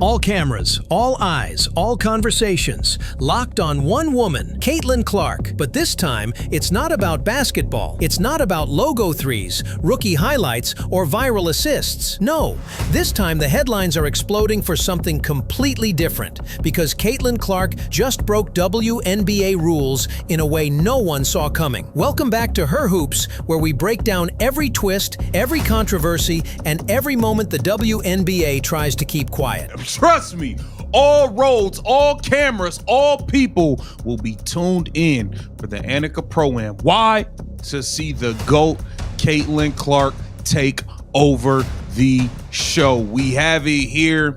All cameras, all eyes, all conversations, locked on one woman, Caitlin Clark. But this time, it's not about basketball. It's not about logo threes, rookie highlights, or viral assists. No, this time the headlines are exploding for something completely different, because Caitlin Clark just broke WNBA rules in a way no one saw coming. Welcome back to Her Hoops, where we break down every twist, every controversy, and every moment the WNBA tries to keep quiet. Trust me, all roads, all cameras, all people will be tuned in for the Annika ProAm. Why? To see the GOAT, Caitlin Clark, take over the show. We have it here.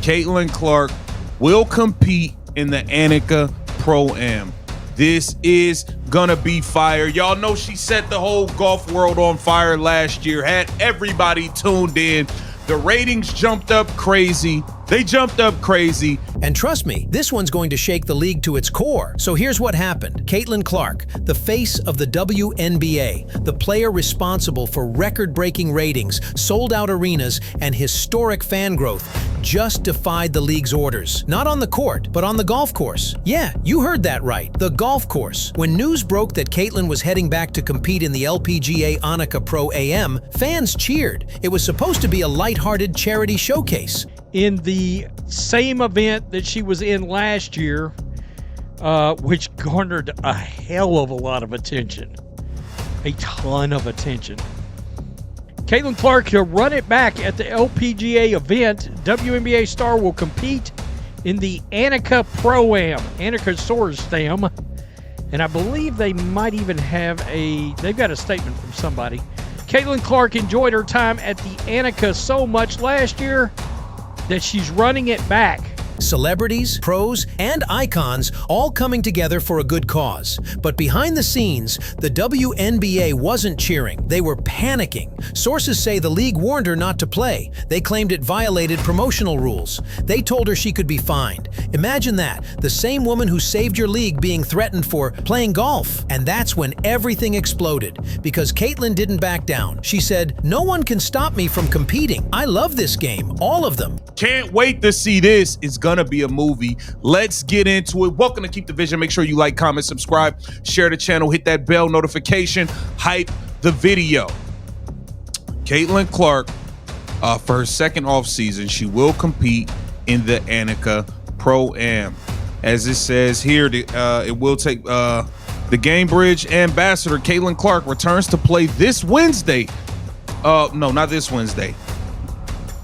Caitlin Clark will compete in the Annika ProAm. This is gonna be fire. Y'all know she set the whole golf world on fire last year, had everybody tuned in. The ratings jumped up crazy. They jumped up crazy. And trust me, this one's going to shake the league to its core. So here's what happened. Caitlin Clark, the face of the WNBA, the player responsible for record-breaking ratings, sold-out arenas, and historic fan growth, just defied the league's orders. Not on the court, but on the golf course. Yeah, you heard that right, the golf course. When news broke that Caitlin was heading back to compete in the LPGA Annika ProAm, fans cheered. It was supposed to be a lighthearted charity showcase. In the same event that she was in last year, which garnered a hell of a lot of attention, a ton of attention. Caitlin Clark will run it back at the LPGA event. WNBA star will compete in the Annika ProAm. Annika Sorenstam, and I believe they might even have they've got a statement from somebody. Caitlin Clark enjoyed her time at the Annika so much last year that she's running it back. Celebrities, pros, and icons all coming together for a good cause. But behind the scenes, the WNBA wasn't cheering. They were panicking. Sources say the league warned her not to play. They claimed it violated promotional rules. They told her she could be fined. Imagine that, the same woman who saved your league being threatened for playing golf. And that's when everything exploded, because Caitlin didn't back down. She said, "No one can stop me from competing. I love this game, all of them." Can't wait to see this. It's gonna be a movie. Let's get into it. Welcome to Keep the Vision. Make sure you like, comment, subscribe, share the channel, hit that bell notification, hype the video. Caitlin Clark, for her second off season, she will compete in the Annika ProAm. As it says here, it will take the Gamebridge ambassador Caitlin Clark returns to play this Wednesday. No, not this Wednesday.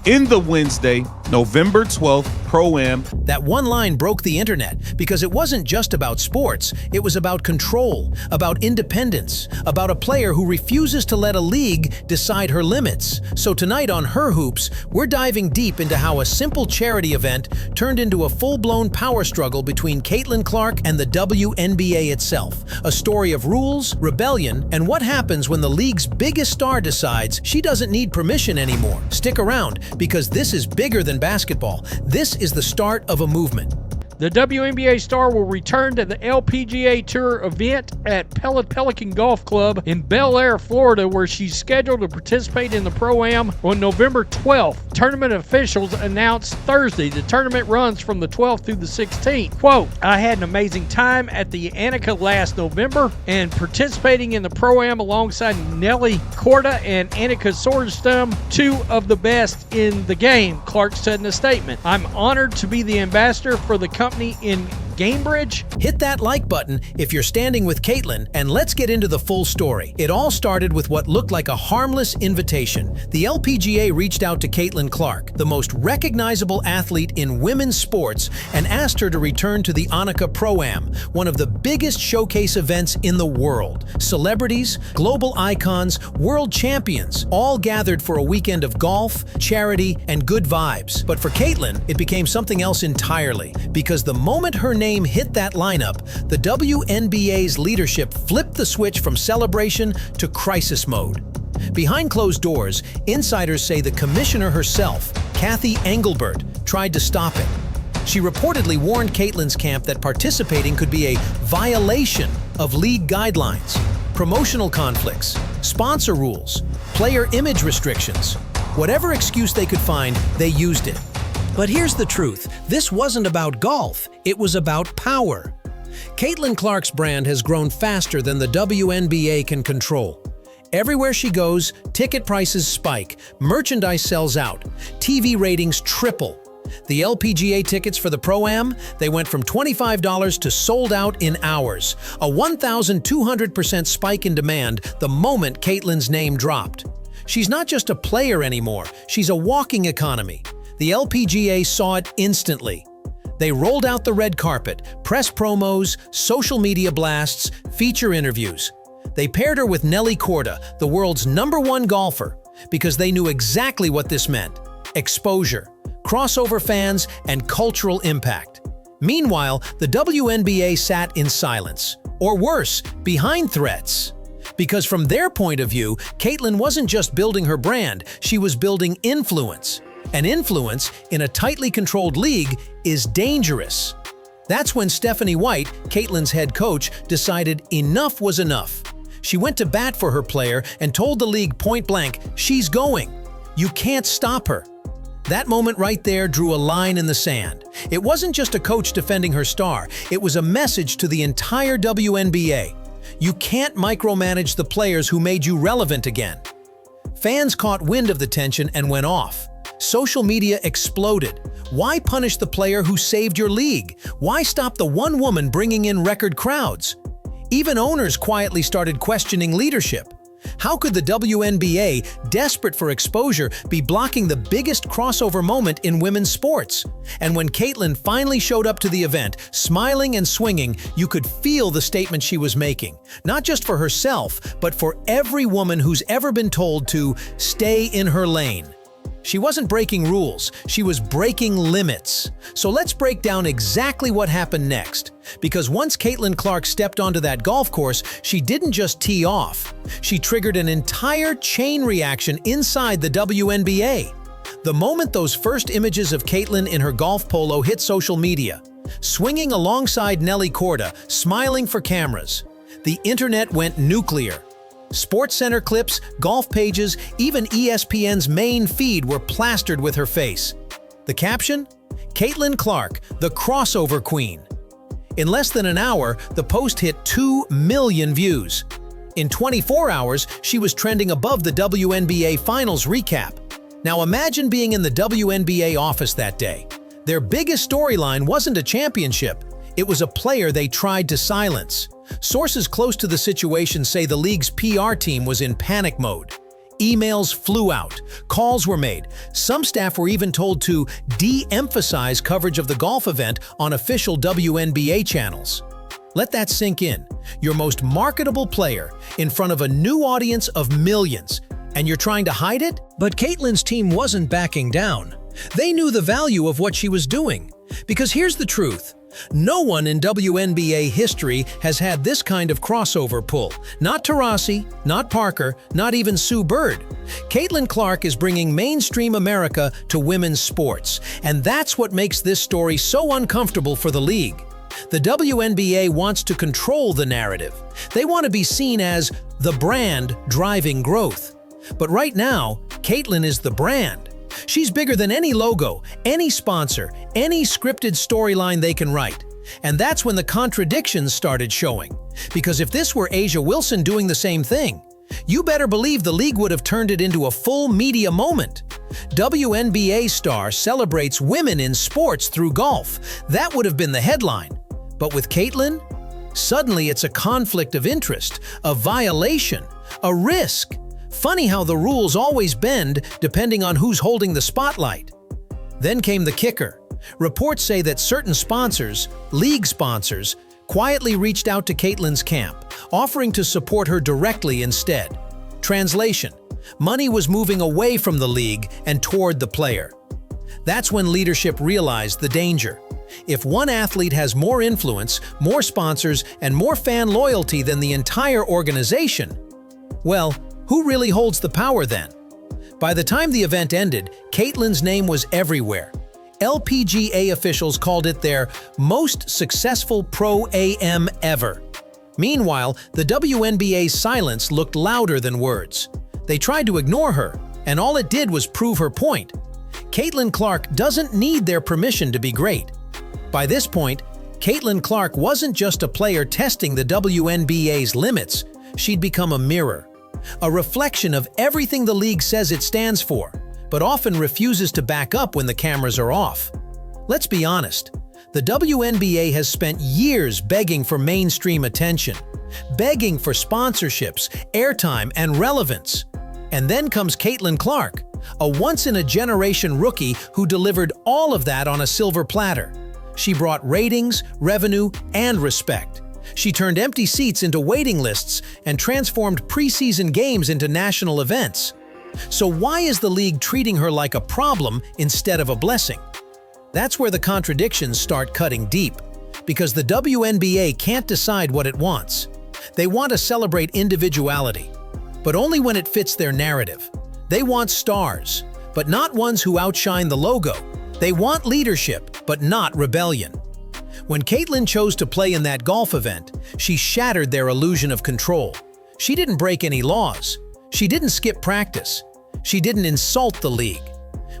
In the Wednesday, November 12th, ProAm. That one line broke the internet because it wasn't just about sports. It was about control, about independence, about a player who refuses to let a league decide her limits. So tonight on Her Hoops, we're diving deep into how a simple charity event turned into a full-blown power struggle between Caitlin Clark and the WNBA itself. A story of rules, rebellion, and what happens when the league's biggest star decides she doesn't need permission anymore. Stick around, because this is bigger than basketball. This is the start of a movement. The WNBA star will return to the LPGA Tour event at Pelican Golf Club in Bel Air, Florida, where she's scheduled to participate in the Pro-Am on November 12th. Tournament officials announced Thursday the tournament runs from the 12th through the 16th. Quote, "I had an amazing time at the Annika last November and participating in the Pro-Am alongside Nelly Korda and Annika Sorenstam, two of the best in the game," Clark said in a statement. "I'm honored to be the ambassador for the company in Gamebridge." Hit that like button if you're standing with Caitlin, and let's get into the full story. It all started with what looked like a harmless invitation. The LPGA reached out to Caitlin Clark, the most recognizable athlete in women's sports, and asked her to return to the Annika ProAm, one of the biggest showcase events in the world. Celebrities, global icons, world champions, all gathered for a weekend of golf, charity, and good vibes. But for Caitlin, it became something else entirely, because the moment her name hit that lineup, the WNBA's leadership flipped the switch from celebration to crisis mode. Behind closed doors, insiders say the commissioner herself, Kathy Engelbert, tried to stop it. She reportedly warned Caitlin's camp that participating could be a violation of league guidelines, promotional conflicts, sponsor rules, player image restrictions. Whatever excuse they could find, they used it. But here's the truth. This wasn't about golf. It was about power. Caitlin Clark's brand has grown faster than the WNBA can control. Everywhere she goes, ticket prices spike, merchandise sells out, TV ratings triple. The LPGA tickets for the Pro-Am, they went from $25 to sold out in hours, a 1,200% spike in demand the moment Caitlin's name dropped. She's not just a player anymore, she's a walking economy. The LPGA saw it instantly. They rolled out the red carpet, press promos, social media blasts, feature interviews. They paired her with Nelly Korda, the world's #1 golfer, because they knew exactly what this meant: exposure, crossover fans, and cultural impact. Meanwhile, the WNBA sat in silence, or worse, behind threats. Because from their point of view, Caitlin wasn't just building her brand, she was building influence. And influence in a tightly controlled league is dangerous. That's when Stephanie White, Caitlin's head coach, decided enough was enough. She went to bat for her player and told the league point-blank, "She's going. You can't stop her." That moment right there drew a line in the sand. It wasn't just a coach defending her star, it was a message to the entire WNBA. You can't micromanage the players who made you relevant again. Fans caught wind of the tension and went off. Social media exploded. Why punish the player who saved your league? Why stop the one woman bringing in record crowds? Even owners quietly started questioning leadership. How could the WNBA, desperate for exposure, be blocking the biggest crossover moment in women's sports? And when Caitlin finally showed up to the event, smiling and swinging, you could feel the statement she was making. Not just for herself, but for every woman who's ever been told to stay in her lane. She wasn't breaking rules, she was breaking limits. So let's break down exactly what happened next. Because once Caitlin Clark stepped onto that golf course, she didn't just tee off. She triggered an entire chain reaction inside the WNBA. The moment those first images of Caitlin in her golf polo hit social media, swinging alongside Nelly Korda, smiling for cameras, the internet went nuclear. SportsCenter clips, golf pages, even ESPN's main feed were plastered with her face. The caption? Caitlin Clark, the crossover queen. In less than an hour, the post hit 2 million views. In 24 hours, she was trending above the WNBA Finals recap. Now imagine being in the WNBA office that day. Their biggest storyline wasn't a championship, it was a player they tried to silence. Sources close to the situation say the league's PR team was in panic mode. Emails flew out, calls were made. Some staff were even told to de-emphasize coverage of the golf event on official WNBA channels. Let that sink in. Your most marketable player in front of a new audience of millions, and you're trying to hide it? But Caitlin's team wasn't backing down. They knew the value of what she was doing. Because here's the truth. No one in WNBA history has had this kind of crossover pull. Not Taurasi, not Parker, not even Sue Bird. Caitlin Clark is bringing mainstream America to women's sports, and that's what makes this story so uncomfortable for the league. The WNBA wants to control the narrative. They want to be seen as the brand driving growth. But right now, Caitlin is the brand. She's bigger than any logo, any sponsor, any scripted storyline they can write. And that's when the contradictions started showing. Because if this were A'ja Wilson doing the same thing, you better believe the league would have turned it into a full media moment. WNBA star celebrates women in sports through golf. That would have been the headline. But with Caitlin, suddenly it's a conflict of interest, a violation, a risk. Funny how the rules always bend depending on who's holding the spotlight. Then came the kicker. Reports say that certain sponsors, league sponsors, quietly reached out to Caitlin's camp, offering to support her directly instead. Translation: money was moving away from the league and toward the player. That's when leadership realized the danger. If one athlete has more influence, more sponsors, and more fan loyalty than the entire organization, well, who really holds the power then? By the time the event ended, Caitlin's name was everywhere. LPGA officials called it their most successful Pro-Am ever. Meanwhile, the WNBA's silence looked louder than words. They tried to ignore her, and all it did was prove her point. Caitlin Clark doesn't need their permission to be great. By this point, Caitlin Clark wasn't just a player testing the WNBA's limits, she'd become a mirror. A reflection of everything the league says it stands for, but often refuses to back up when the cameras are off. Let's be honest, the WNBA has spent years begging for mainstream attention, begging for sponsorships, airtime, and relevance. And then comes Caitlin Clark, a once-in-a-generation rookie who delivered all of that on a silver platter. She brought ratings, revenue, and respect. She turned empty seats into waiting lists and transformed preseason games into national events. So why is the league treating her like a problem instead of a blessing? That's where the contradictions start cutting deep, because the WNBA can't decide what it wants. They want to celebrate individuality, but only when it fits their narrative. They want stars, but not ones who outshine the logo. They want leadership, but not rebellion. When Caitlin chose to play in that golf event, she shattered their illusion of control. She didn't break any laws. She didn't skip practice. She didn't insult the league.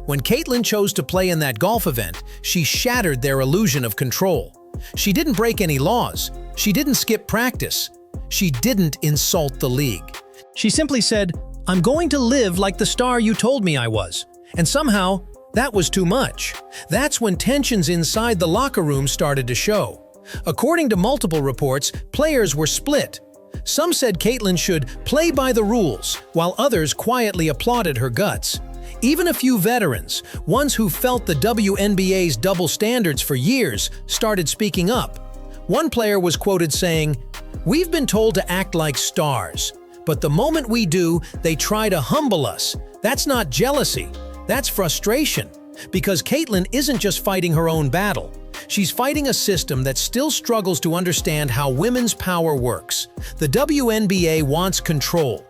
When Caitlin chose to play in that golf event, she shattered their illusion of control. She didn't break any laws. She didn't skip practice. She didn't insult the league. She simply said, "I'm going to live like the star you told me I was." And somehow, that was too much. That's when tensions inside the locker room started to show. According to multiple reports, players were split. Some said Caitlin should play by the rules, while others quietly applauded her guts. Even a few veterans, ones who felt the WNBA's double standards for years, started speaking up. One player was quoted saying, "We've been told to act like stars, but the moment we do, they try to humble us. That's not jealousy, that's frustration." Because Caitlin isn't just fighting her own battle. She's fighting a system that still struggles to understand how women's power works. The WNBA wants control.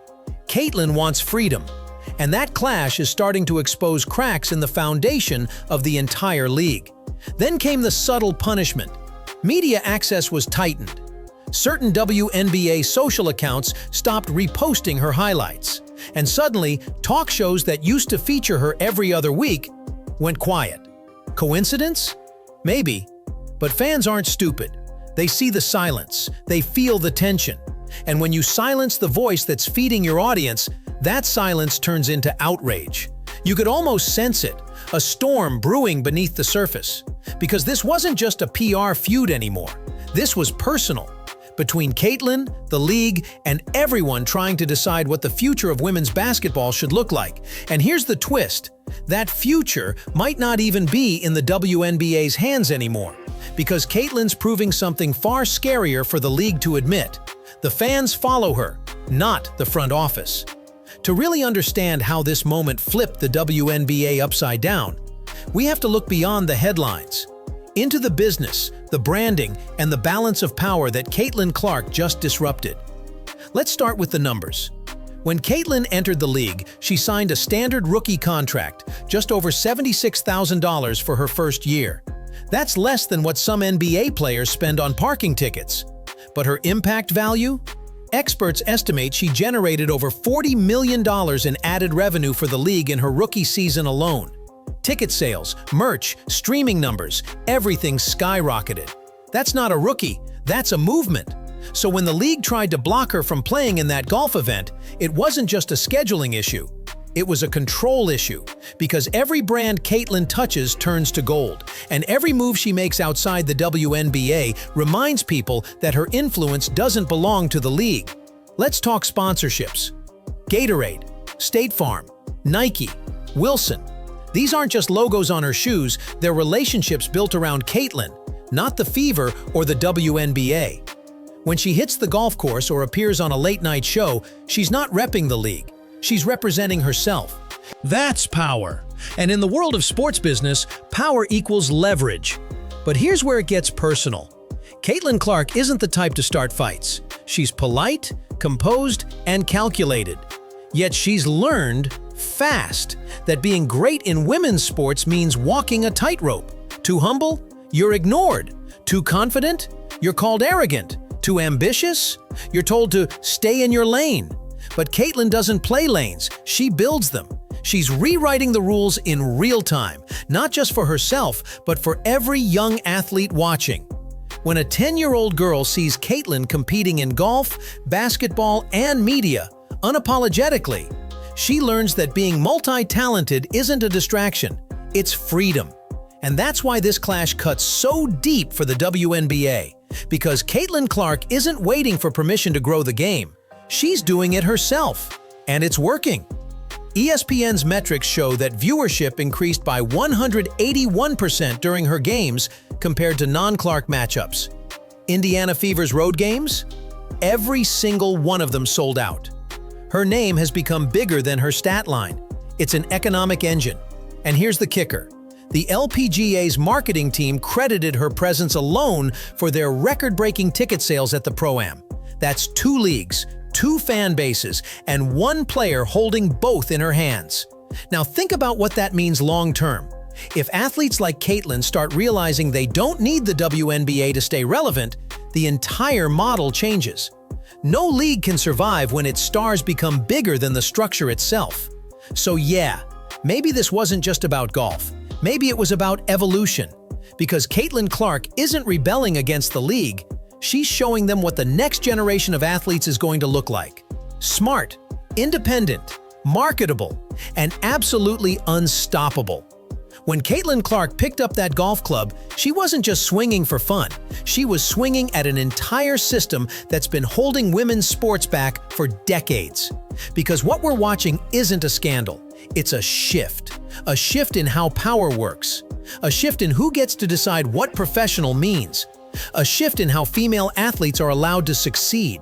Caitlin wants freedom. And that clash is starting to expose cracks in the foundation of the entire league. Then came the subtle punishment. Media access was tightened. Certain WNBA social accounts stopped reposting her highlights. And suddenly, talk shows that used to feature her every other week went quiet. Coincidence? Maybe. But fans aren't stupid. They see the silence. They feel the tension. And when you silence the voice that's feeding your audience, that silence turns into outrage. You could almost sense it, a storm brewing beneath the surface. Because this wasn't just a PR feud anymore. This was personal. Between Caitlin, the league, and everyone trying to decide what the future of women's basketball should look like. And here's the twist. That future might not even be in the WNBA's hands anymore. Because Caitlin's proving something far scarier for the league to admit. The fans follow her, not the front office. To really understand how this moment flipped the WNBA upside down, we have to look beyond the headlines, into the business, the branding, and the balance of power that Caitlin Clark just disrupted. Let's start with the numbers. When Caitlin entered the league, she signed a standard rookie contract, just over $76,000 for her first year. That's less than what some NBA players spend on parking tickets. But her impact value? Experts estimate she generated over $40 million in added revenue for the league in her rookie season alone. Ticket sales, merch, streaming numbers, everything skyrocketed. That's not a rookie, that's a movement. So when the league tried to block her from playing in that golf event, it wasn't just a scheduling issue. It was a control issue, because every brand Caitlin touches turns to gold, and every move she makes outside the WNBA reminds people that her influence doesn't belong to the league. Let's talk sponsorships. Gatorade, State Farm, Nike, Wilson. These aren't just logos on her shoes, they're relationships built around Caitlin, not the Fever or the WNBA. When she hits the golf course or appears on a late-night show, she's not repping the league. She's representing herself. That's power. And in the world of sports business, power equals leverage. But here's where it gets personal. Caitlin Clark isn't the type to start fights. She's polite, composed, and calculated. Yet she's learned fast that being great in women's sports means walking a tightrope. Too humble? You're ignored. Too confident? You're called arrogant. Too ambitious? You're told to stay in your lane. But Caitlin doesn't play lanes, she builds them. She's rewriting the rules in real time, not just for herself, but for every young athlete watching. When a 10-year-old girl sees Caitlin competing in golf, basketball, and media, unapologetically, she learns that being multi-talented isn't a distraction, it's freedom. And that's why this clash cuts so deep for the WNBA, because Caitlin Clark isn't waiting for permission to grow the game. She's doing it herself, and it's working. ESPN's metrics show that viewership increased by 181% during her games compared to non-Clark matchups. Indiana Fever's road games? Every single one of them sold out. Her name has become bigger than her stat line. It's an economic engine. And here's the kicker. The LPGA's marketing team credited her presence alone for their record-breaking ticket sales at the Pro-Am. That's 2 leagues, 2 fan bases, and 1 player holding both in her hands. Now think about what that means long-term. If athletes like Caitlin start realizing they don't need the WNBA to stay relevant, the entire model changes. No league can survive when its stars become bigger than the structure itself. So yeah, maybe this wasn't just about golf. Maybe it was about evolution. Because Caitlin Clark isn't rebelling against the league, she's showing them what the next generation of athletes is going to look like. Smart, independent, marketable, and absolutely unstoppable. When Caitlin Clark picked up that golf club, she wasn't just swinging for fun. She was swinging at an entire system that's been holding women's sports back for decades. Because what we're watching isn't a scandal. It's a shift in how power works, a shift in who gets to decide what professional means, a shift in how female athletes are allowed to succeed.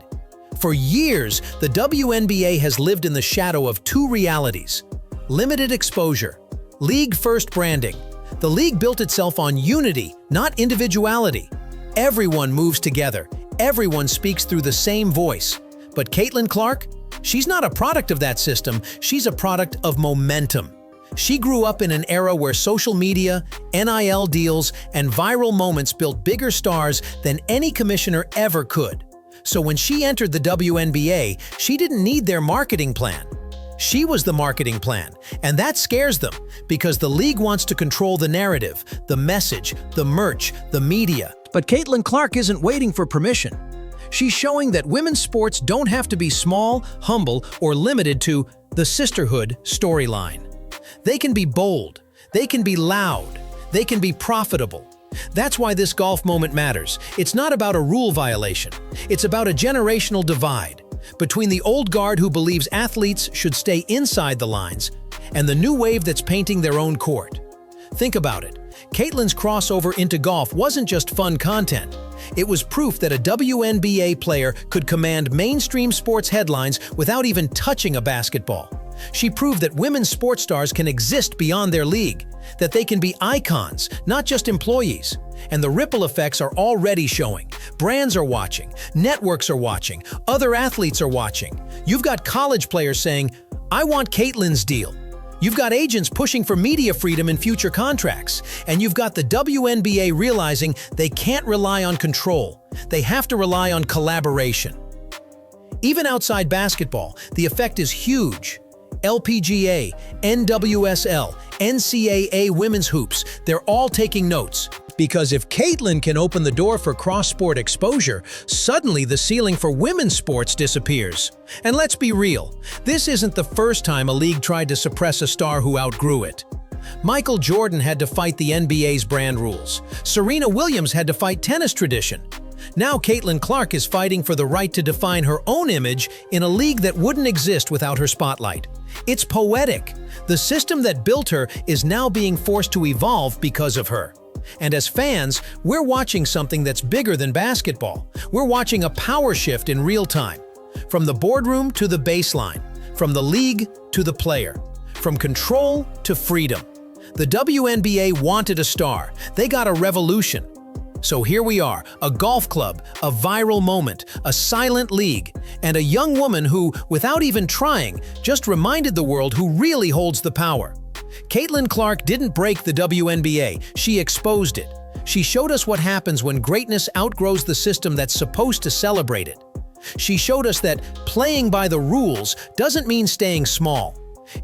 For years, the WNBA has lived in the shadow of 2 realities: limited exposure, league-first branding. The league built itself on unity, not individuality. Everyone moves together, everyone speaks through the same voice. But Caitlin Clark? She's not a product of that system, she's a product of momentum. She grew up in an era where social media, NIL deals, and viral moments built bigger stars than any commissioner ever could. So when she entered the WNBA, she didn't need their marketing plan. She was the marketing plan, and that scares them because the league wants to control the narrative, the message, the merch, the media. But Caitlin Clark isn't waiting for permission. She's showing that women's sports don't have to be small, humble, or limited to the sisterhood storyline. They can be bold, they can be loud, they can be profitable. That's why this golf moment matters. It's not about a rule violation. It's about a generational divide between the old guard who believes athletes should stay inside the lines and the new wave that's painting their own court. Think about it. Caitlin's crossover into golf wasn't just fun content. It was proof that a WNBA player could command mainstream sports headlines without even touching a basketball. She proved that women's sports stars can exist beyond their league, that they can be icons, not just employees. And the ripple effects are already showing. Brands are watching, networks are watching, other athletes are watching. You've got college players saying, "I want Caitlin's deal." You've got agents pushing for media freedom in future contracts. And you've got the WNBA realizing they can't rely on control. They have to rely on collaboration. Even outside basketball, the effect is huge. LPGA, NWSL, NCAA women's hoops, they're all taking notes. Because if Caitlin can open the door for cross-sport exposure, suddenly the ceiling for women's sports disappears. And let's be real, this isn't the first time a league tried to suppress a star who outgrew it. Michael Jordan had to fight the NBA's brand rules. Serena Williams had to fight tennis tradition. Now Caitlin Clark is fighting for the right to define her own image in a league that wouldn't exist without her spotlight. It's poetic. The system that built her is now being forced to evolve because of her. And as fans, we're watching something that's bigger than basketball. We're watching a power shift in real time. From the boardroom to the baseline, from the league to the player, from control to freedom. The WNBA wanted a star. They got a revolution. So here we are, a golf club, a viral moment, a silent league, and a young woman who, without even trying, just reminded the world who really holds the power. Caitlin Clark didn't break the WNBA, she exposed it. She showed us what happens when greatness outgrows the system that's supposed to celebrate it. She showed us that playing by the rules doesn't mean staying small.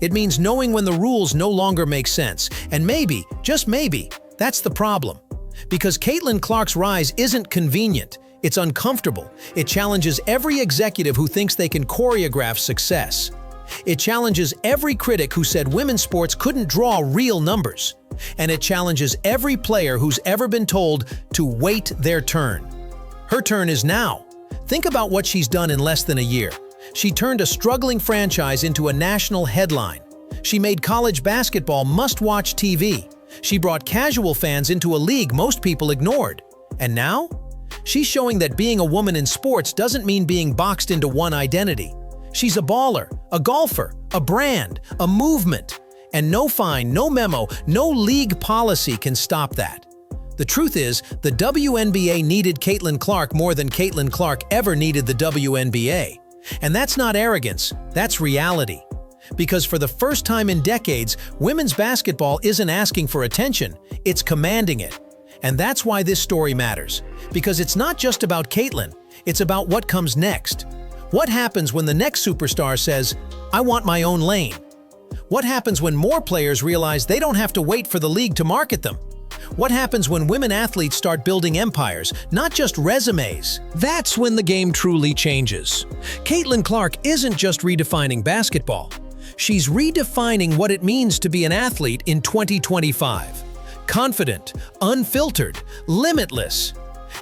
It means knowing when the rules no longer make sense. And maybe, just maybe, that's the problem. Because Caitlin Clark's rise isn't convenient. It's uncomfortable. It challenges every executive who thinks they can choreograph success. It challenges every critic who said women's sports couldn't draw real numbers. And it challenges every player who's ever been told to wait their turn. Her turn is now. Think about what she's done in less than a year. She turned a struggling franchise into a national headline. She made college basketball must-watch TV. She brought casual fans into a league most people ignored. And now? She's showing that being a woman in sports doesn't mean being boxed into one identity. She's a baller, a golfer, a brand, a movement. And no fine, no memo, no league policy can stop that. The truth is, the WNBA needed Caitlin Clark more than Caitlin Clark ever needed the WNBA. And that's not arrogance, that's reality. Because for the first time in decades, women's basketball isn't asking for attention, it's commanding it. And that's why this story matters. Because it's not just about Caitlin, it's about what comes next. What happens when the next superstar says, "I want my own lane"? What happens when more players realize they don't have to wait for the league to market them? What happens when women athletes start building empires, not just resumes? That's when the game truly changes. Caitlin Clark isn't just redefining basketball. She's redefining what it means to be an athlete in 2025. Confident, unfiltered, limitless.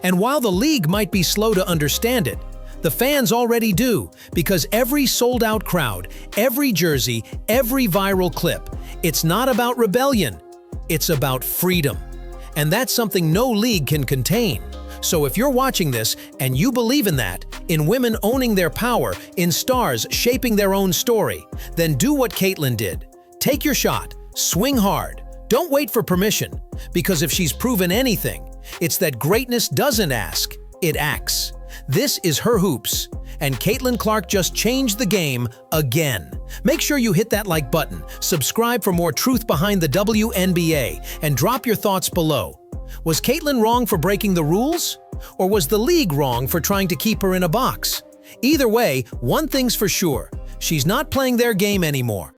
And while the league might be slow to understand it, the fans already do, because every sold-out crowd, every jersey, every viral clip, it's not about rebellion, it's about freedom. And that's something no league can contain. So if you're watching this and you believe in that, in women owning their power, in stars shaping their own story, then do what Caitlin did. Take your shot, swing hard, don't wait for permission, because if she's proven anything, it's that greatness doesn't ask, it acts. This is her hoops, and Caitlin Clark just changed the game again. Make sure you hit that like button, subscribe for more truth behind the WNBA, and drop your thoughts below. Was Caitlin wrong for breaking the rules? Or was the league wrong for trying to keep her in a box? Either way, one thing's for sure, she's not playing their game anymore.